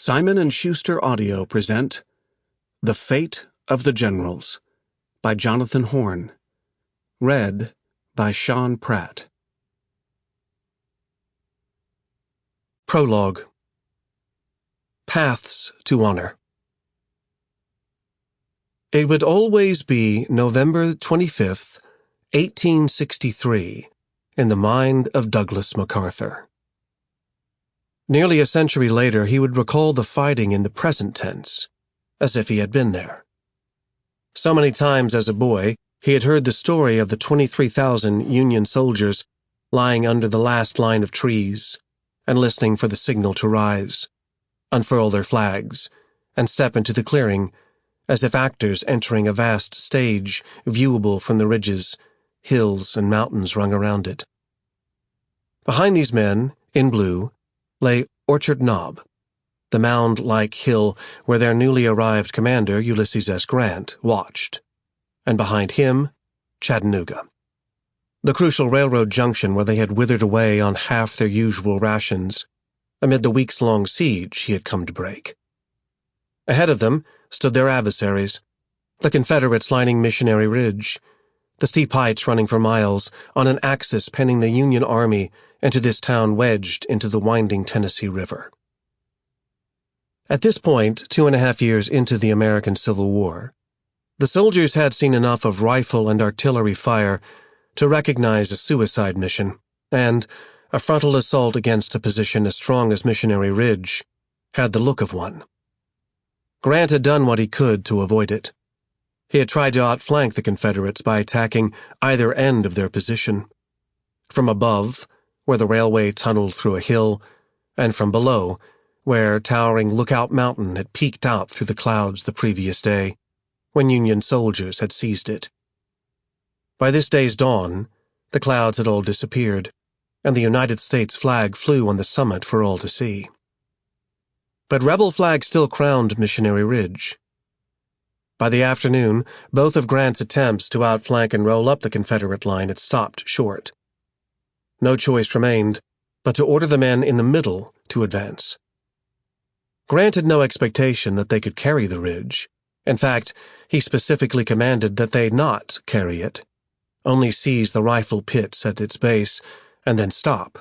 Simon & Schuster Audio present The Fate of the Generals by Jonathan Horn. Read by Sean Pratt. Prologue. Paths to Honor. It would always be November 25th, 1863, in the mind of Douglas MacArthur. Nearly a century later, he would recall the fighting in the present tense, as if he had been there. So many times as a boy, he had heard the story of the 23,000 Union soldiers lying under the last line of trees and listening for the signal to rise, unfurl their flags, and step into the clearing, as if actors entering a vast stage viewable from the ridges, hills, and mountains rung around it. Behind these men, in blue, lay Orchard Knob, the mound-like hill where their newly arrived commander, Ulysses S. Grant, watched, and behind him, Chattanooga, the crucial railroad junction where they had withered away on half their usual rations amid the weeks-long siege he had come to break. Ahead of them stood their adversaries, the Confederates lining Missionary Ridge, the steep heights running for miles on an axis penning the Union Army into this town wedged into the winding Tennessee River. At this point, 2.5 years into the American Civil War, the soldiers had seen enough of rifle and artillery fire to recognize a suicide mission, and a frontal assault against a position as strong as Missionary Ridge had the look of one. Grant had done what he could to avoid it. He had tried to outflank the Confederates by attacking either end of their position. From above, where the railway tunneled through a hill, and from below, where towering Lookout Mountain had peeked out through the clouds the previous day, when Union soldiers had seized it. By this day's dawn, the clouds had all disappeared, and the United States flag flew on the summit for all to see. But rebel flags still crowned Missionary Ridge. By the afternoon, both of Grant's attempts to outflank and roll up the Confederate line had stopped short. No choice remained but to order the men in the middle to advance. Grant had no expectation that they could carry the ridge. In fact, he specifically commanded that they not carry it, only seize the rifle pits at its base and then stop,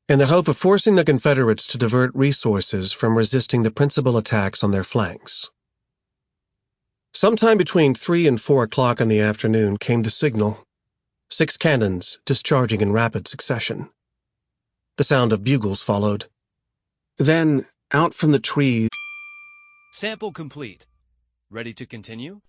in the hope of forcing the Confederates to divert resources from resisting the principal attacks on their flanks. Sometime between 3 and 4 o'clock in the afternoon came the signal, 6 cannons discharging in rapid succession. The sound of bugles followed. Then, out from the trees... Sample complete. Ready to continue?